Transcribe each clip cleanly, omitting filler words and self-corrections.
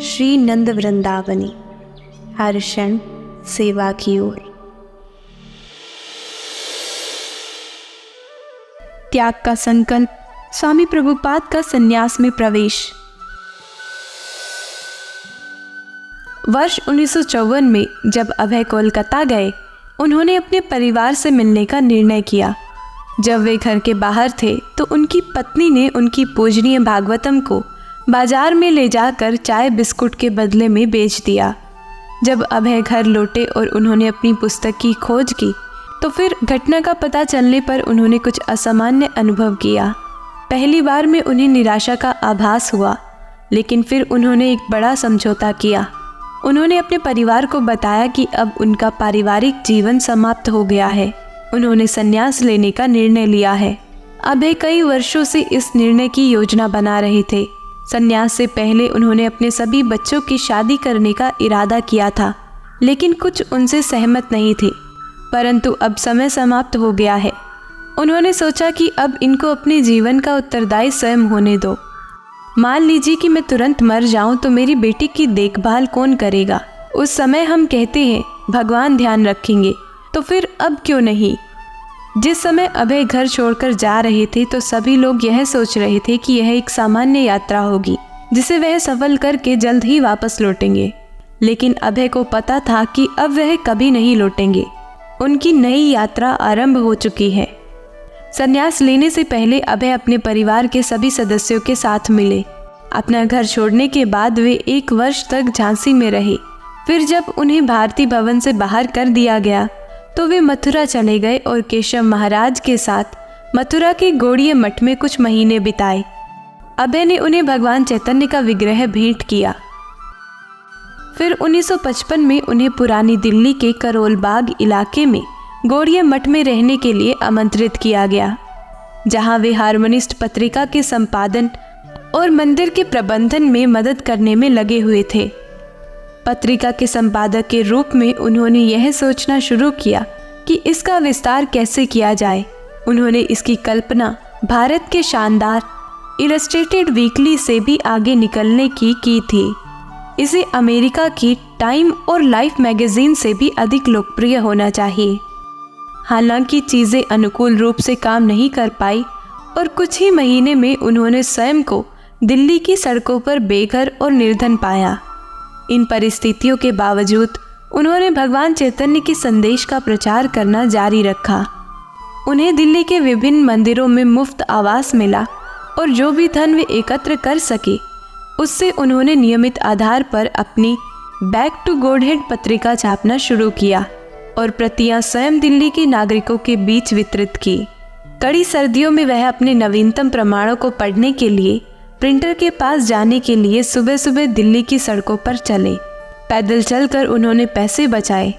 श्री नंद वृंदावनी, हर क्षण सेवा की ओर। त्याग का संकल्प, स्वामी प्रभुपाद का संन्यास में प्रवेश। वर्ष 1954 में जब अभय कोलकाता गए, उन्होंने अपने परिवार से मिलने का निर्णय किया। जब वे घर के बाहर थे तो उनकी पत्नी ने उनकी पूजनीय भागवतम को बाजार में ले जाकर चाय बिस्कुट के बदले में बेच दिया। जब अभय घर लौटे और उन्होंने अपनी पुस्तक की खोज की तो फिर घटना का पता चलने पर उन्होंने कुछ असामान्य अनुभव किया। पहली बार में उन्हें निराशा का आभास हुआ, लेकिन फिर उन्होंने एक बड़ा समझौता किया। उन्होंने अपने परिवार को बताया कि अब उनका पारिवारिक जीवन समाप्त हो गया है। उन्होंने संन्यास लेने का निर्णय लिया है। अभय कई वर्षों से इस निर्णय की योजना बना रहे थे। संन्यास से पहले उन्होंने अपने सभी बच्चों की शादी करने का इरादा किया था, लेकिन कुछ उनसे सहमत नहीं थे। परंतु अब समय समाप्त हो गया है। उन्होंने सोचा कि अब इनको अपने जीवन का उत्तरदायी स्वयं होने दो। मान लीजिए कि मैं तुरंत मर जाऊं तो मेरी बेटी की देखभाल कौन करेगा? उस समय हम कहते हैं भगवान ध्यान रखेंगे, तो फिर अब क्यों नहीं? जिस समय अभय घर छोड़कर जा रहे थे तो सभी लोग यह सोच रहे थे कि यह एक सामान्य यात्रा होगी जिसे वह सफल करके जल्द ही वापस लौटेंगे। लेकिन अभय को पता था कि अब वह कभी नहीं लौटेंगे। उनकी नई यात्रा आरंभ हो चुकी है। संन्यास लेने से पहले अभय अपने परिवार के सभी सदस्यों के साथ मिले। अपना घर छोड़ने के बाद वे 1 वर्ष तक झांसी में रहे। फिर जब उन्हें भारती भवन से बाहर कर दिया गया तो वे मथुरा चले गए और केशव महाराज के साथ मथुरा के गौड़ीय मठ में कुछ महीने बिताए। अभय ने उन्हें भगवान चैतन्य का विग्रह भेंट किया। फिर 1955 में उन्हें पुरानी दिल्ली के करोल बाग इलाके में गौड़ीय मठ में रहने के लिए आमंत्रित किया गया, जहां वे हार्मोनिस्ट पत्रिका के संपादन और मंदिर के प्रबंधन में मदद करने में लगे हुए थे। पत्रिका के संपादक के रूप में उन्होंने यह सोचना शुरू किया कि इसका विस्तार कैसे किया जाए। उन्होंने इसकी कल्पना भारत के शानदार इलस्ट्रेटेड वीकली से भी आगे निकलने की थी। इसे अमेरिका की टाइम और लाइफ मैगजीन से भी अधिक लोकप्रिय होना चाहिए। हालांकि चीज़ें अनुकूल रूप से काम नहीं कर पाई और कुछ ही महीने में उन्होंने स्वयं को दिल्ली की सड़कों पर बेघर और निर्धन पाया। इन परिस्थितियों के बावजूद उन्होंने भगवान चैतन्य के संदेश का प्रचार करना जारी रखा। उन्हें दिल्ली के विभिन्न मंदिरों में मुफ्त आवास मिला और जो भी धन वे एकत्र कर सके उससे उन्होंने नियमित आधार पर अपनी बैक टू गॉडहेड पत्रिका छापना शुरू किया और प्रतियां स्वयं दिल्ली के नागरिकों के बीच वितरित की। कड़ी सर्दियों में वह अपने नवीनतम प्रमाणों को पढ़ने के लिए प्रिंटर के पास जाने के लिए सुबह सुबह दिल्ली की सड़कों पर चले। पैदल चलकर उन्होंने पैसे बचाए।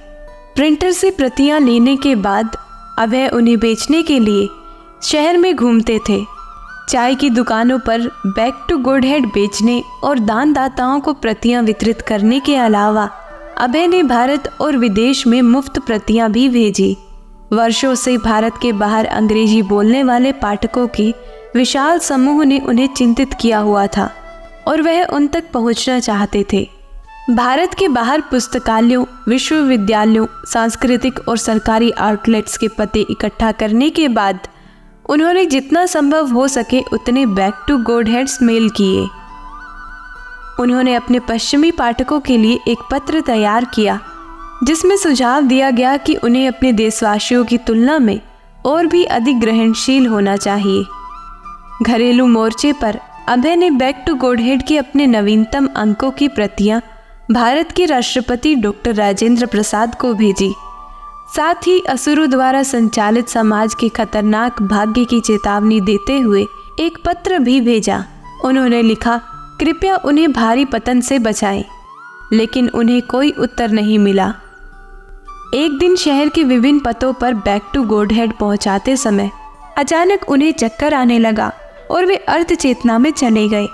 प्रिंटर से प्रतियां लेने के बाद अभय उन्हें बेचने के लिए शहर में घूमते थे। चाय की दुकानों पर बैक टू गॉडहेड बेचने और दानदाताओं को प्रतियां वितरित करने के अलावा अभय ने भारत और विदेश में मुफ्त प्रतियां भी भेजी। वर्षों से भारत के बाहर अंग्रेजी बोलने वाले पाठकों के विशाल समूह ने उन्हें चिंतित किया हुआ था और वह उन तक पहुंचना चाहते थे। भारत के बाहर पुस्तकालयों, विश्वविद्यालयों, सांस्कृतिक और सरकारी आउटलेट्स के पते इकट्ठा करने के बाद उन्होंने जितना संभव हो सके उतने बैक टू गॉडहेड्स मेल किए। उन्होंने अपने पश्चिमी पाठकों के लिए एक पत्र तैयार किया जिसमें सुझाव दिया गया कि उन्हें अपने देशवासियों की तुलना में और भी अधिक ग्रहणशील होना चाहिए। घरेलू मोर्चे पर अभय ने बैक टू गॉडहेड के अपने नवीनतम अंकों की प्रतियां भारत के राष्ट्रपति डॉक्टर राजेंद्र प्रसाद को भेजी। साथ ही असुरों द्वारा संचालित समाज के खतरनाक भाग्य की चेतावनी देते हुए एक पत्र भी भेजा। उन्होंने लिखा, कृपया उन्हें भारी पतन से बचाएं, लेकिन उन्हें कोई उत्तर नहीं मिला। एक दिन शहर के विभिन्न पतों पर बैक टू गॉडहेड पहुंचाते समय अचानक उन्हें चक्कर आने लगा और वे अर्ध चेतना में चले गए।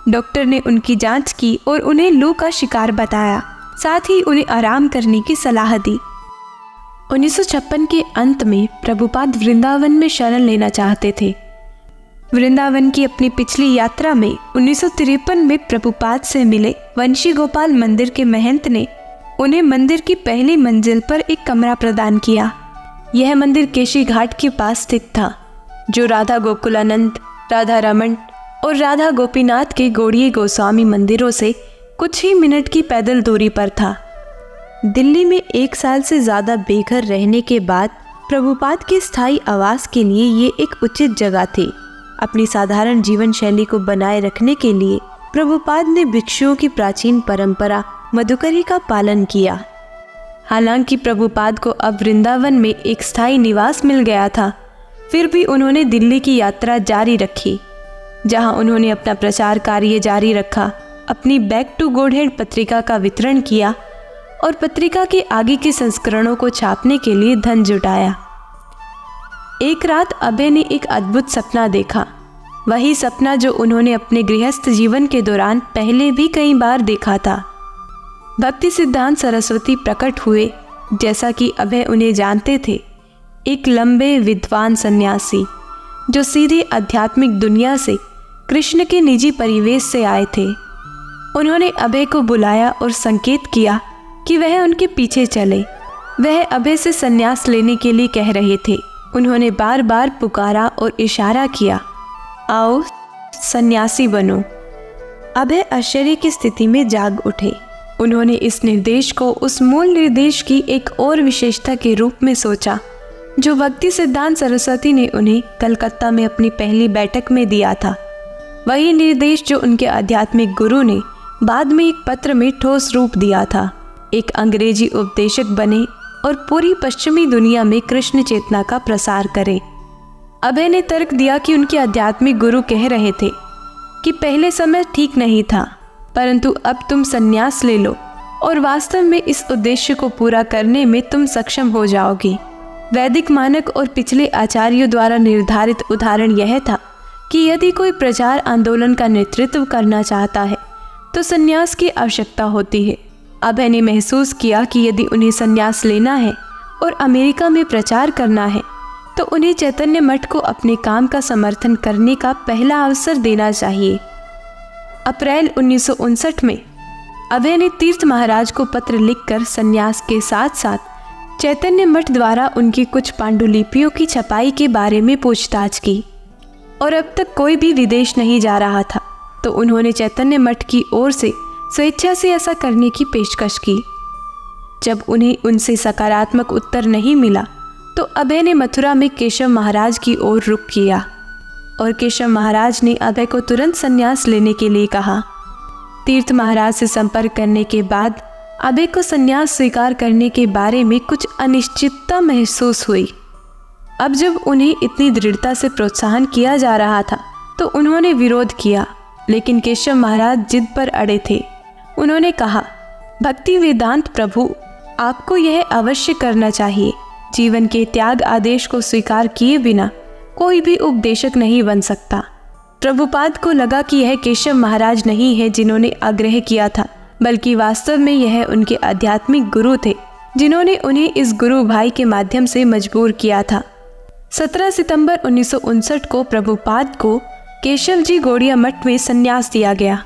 डॉक्टर ने उनकी जांच की और उन्हें लू का शिकार बताया। साथ ही उन्हें आराम करने की सलाह दी। 1956 के अंत में प्रभुपाद वृंदावन में शरण लेना चाहते थे। वृंदावन की अपनी पिछली यात्रा में 1953 में प्रभुपाद से मिले वंशी गोपाल मंदिर के महंत ने उन्हें मंदिर की पहली मंजिल पर एक कमरा प्रदान किया। यह मंदिर केशी घाट के पास स्थित था, जो राधा गोकुलानंद, राधा रमन और राधा गोपीनाथ के गौड़ीय गोस्वामी मंदिरों से कुछ ही मिनट की पैदल दूरी पर था। दिल्ली में 1 साल से ज़्यादा बेघर रहने के बाद प्रभुपाद के स्थायी आवास के लिए ये एक उचित जगह थी। अपनी साधारण जीवन शैली को बनाए रखने के लिए प्रभुपाद ने भिक्षुओं की प्राचीन परंपरा मधुकरी का पालन किया। हालांकि प्रभुपाद को अब वृंदावन में एक स्थायी निवास मिल गया था, फिर भी उन्होंने दिल्ली की यात्रा जारी रखी, जहां उन्होंने अपना प्रचार कार्य जारी रखा, अपनी बैक टू गॉडहेड पत्रिका का वितरण किया और पत्रिका के आगे के संस्करणों को छापने के लिए धन जुटाया। एक रात अभय ने एक अद्भुत सपना देखा, वही सपना जो उन्होंने अपने गृहस्थ जीवन के दौरान पहले भी कई बार देखा था। भक्ति सिद्धांत सरस्वती प्रकट हुए, जैसा कि अभय उन्हें जानते थे, एक लंबे विद्वान सन्यासी जो सीधे आध्यात्मिक दुनिया से कृष्ण के निजी परिवेश से आए थे। उन्होंने अभय को बुलाया और संकेत किया कि वह उनके पीछे चले। वह अभय से संन्यास लेने के लिए कह रहे थे। उन्होंने बार बार पुकारा और इशारा किया, आओ सन्यासी बनो। अभय आश्चर्य की स्थिति में जाग उठे। उन्होंने इस निर्देश को उस मूल निर्देश की एक और विशेषता के रूप में सोचा जो भक्ति सिद्धांत सरस्वती ने उन्हें कलकत्ता में अपनी पहली बैठक में दिया था। वही निर्देश जो उनके आध्यात्मिक गुरु ने बाद में एक पत्र में ठोस रूप दिया था। एक अंग्रेजी उपदेशक बने और पूरी पश्चिमी दुनिया में कृष्ण चेतना का प्रसार करें। अभय ने तर्क दिया कि उनके आध्यात्मिक गुरु कह रहे थे कि पहले समय ठीक नहीं था, परंतु अब तुम संन्यास ले लो और वास्तव में इस उद्देश्य को पूरा करने में तुम सक्षम हो जाओगे। वैदिक मानक और पिछले आचार्यों द्वारा निर्धारित उदाहरण यह था कि यदि कोई प्रचार आंदोलन का नेतृत्व करना चाहता है तो संन्यास की आवश्यकता होती है। अभय ने महसूस किया कि यदि उन्हें संन्यास लेना है और अमेरिका में प्रचार करना है तो उन्हें चैतन्य मठ को अपने काम का समर्थन करने का पहला अवसर देना चाहिए। अप्रैल 1959 में अभय ने तीर्थ महाराज को पत्र लिखकर संन्यास के साथ साथ चैतन्य मठ द्वारा उनकी कुछ पांडुलिपियों की छपाई के बारे में पूछताछ की। और अब तक कोई भी विदेश नहीं जा रहा था, तो उन्होंने चैतन्य मठ की ओर से स्वेच्छा से ऐसा करने की पेशकश की। जब उन्हें उनसे सकारात्मक उत्तर नहीं मिला तो अभय ने मथुरा में केशव महाराज की ओर रुख किया और केशव महाराज ने अभय को तुरंत संन्यास लेने के लिए कहा। तीर्थ महाराज से संपर्क करने के बाद अभय को संन्यास स्वीकार करने के बारे में कुछ अनिश्चितता महसूस हुई। अब जब उन्हें इतनी दृढ़ता से प्रोत्साहन किया जा रहा था तो उन्होंने विरोध किया, लेकिन केशव महाराज जिद पर अड़े थे। उन्होंने कहा, भक्ति वेदांत प्रभु, आपको यह अवश्य करना चाहिए। जीवन के त्याग आदेश को स्वीकार किए बिना कोई भी उपदेशक नहीं बन सकता। प्रभुपाद को लगा कि यह केशव महाराज नहीं है जिन्होंने आग्रह किया था, बल्कि वास्तव में यह उनके आध्यात्मिक गुरु थे जिन्होंने उन्हें इस गुरु भाई के माध्यम से मजबूर किया था। 17 सितंबर 1959 को प्रभुपाद को केशव जी गौड़िया मठ में संन्यास दिया गया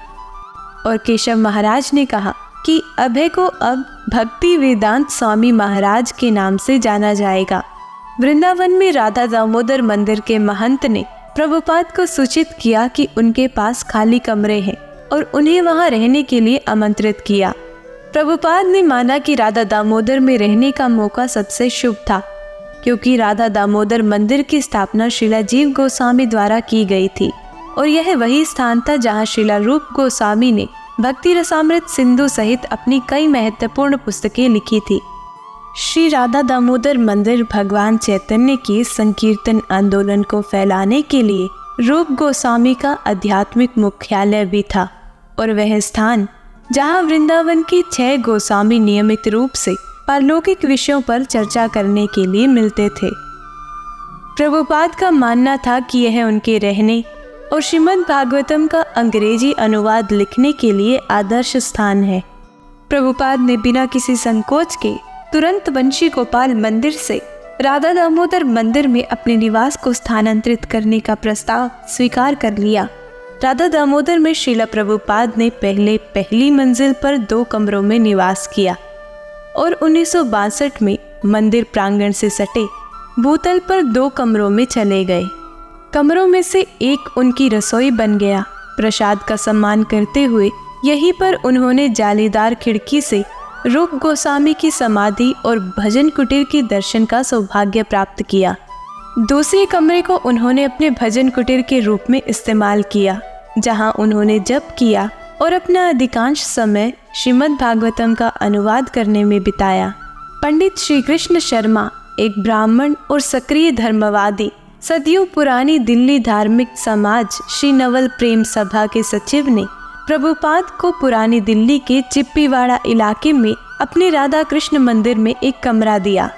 और केशव महाराज ने कहा कि अभय को अब भक्ति वेदांत स्वामी महाराज के नाम से जाना जाएगा। वृंदावन में राधा दामोदर मंदिर के महंत ने प्रभुपाद को सूचित किया कि उनके पास खाली कमरे हैं और उन्हें वहां रहने के लिए आमंत्रित किया। प्रभुपाद ने माना कि राधा दामोदर में रहने का मौका सबसे शुभ था, क्योंकि राधा दामोदर मंदिर की स्थापना श्रीला जीव गोस्वामी द्वारा की गई थी और यह वही स्थान था जहां श्रीला रूप गोस्वामी ने भक्ति रसामृत सिंधु सहित अपनी कई महत्वपूर्ण पुस्तकें लिखी थी। श्री राधा दामोदर मंदिर भगवान चैतन्य के संकीर्तन आंदोलन को फैलाने के लिए रूप गोस्वामी का आध्यात्मिक मुख्यालय भी था और वह स्थान जहां वृंदावन के 6 गोस्वामी नियमित रूप से पारलौकिक विषयों पर चर्चा करने के लिए मिलते थे। प्रभुपाद का मानना था कि यह उनके रहने और श्रीमद् भागवतम का अंग्रेजी अनुवाद लिखने के लिए आदर्श स्थान है। प्रभुपाद ने बिना किसी संकोच के तुरंत वंशी गोपाल मंदिर से राधा दामोदर मंदिर में अपने निवास को स्थानांतरित करने का प्रस्ताव स्वीकार कर लिया। राधा दामोदर में श्रीला प्रभुपाद ने पहली मंजिल पर 2 कमरों में निवास किया और 1962 में मंदिर प्रांगण से सटे भूतल पर 2 कमरों में चले गए। कमरों में से एक उनकी रसोई बन गया। प्रसाद का सम्मान करते हुए यहीं पर उन्होंने जालीदार खिड़की से रूप गोस्वामी की समाधि और भजन कुटीर के दर्शन का सौभाग्य प्राप्त किया। दूसरे कमरे को उन्होंने अपने भजन कुटीर के रूप में इस्तेमाल किया, जहां उन्होंने जप किया और अपना अधिकांश समय श्रीमद् भागवतम का अनुवाद करने में बिताया। पंडित श्री कृष्ण शर्मा एक ब्राह्मण और सक्रिय धर्मवादी, सदियों पुरानी दिल्ली धार्मिक समाज श्री नवल प्रेम सभा के सचिव ने प्रभुपाद को पुरानी दिल्ली के चिप्पीवाड़ा इलाके में अपने राधा कृष्ण मंदिर में एक कमरा दिया।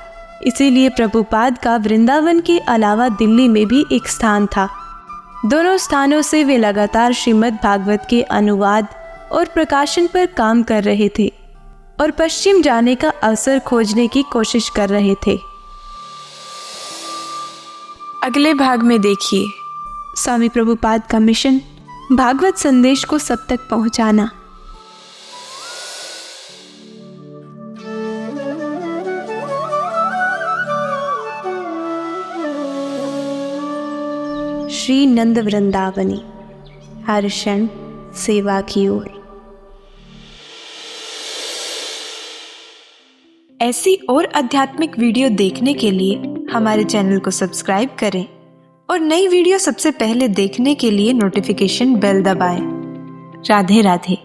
इसीलिए प्रभुपाद का वृंदावन के अलावा दिल्ली में भी एक स्थान था। दोनों स्थानों से वे लगातार श्रीमद् भागवत के अनुवाद और प्रकाशन पर काम कर रहे थे और पश्चिम जाने का अवसर खोजने की कोशिश कर रहे थे। अगले भाग में देखिए स्वामी प्रभुपाद का मिशन, भागवत संदेश को सब तक पहुंचाना। श्री नंद वृंदावनी, हर क्षण सेवा की ओर। ऐसी और आध्यात्मिक वीडियो देखने के लिए हमारे चैनल को सब्सक्राइब करें और नई वीडियो सबसे पहले देखने के लिए नोटिफिकेशन बेल दबाएं। राधे राधे।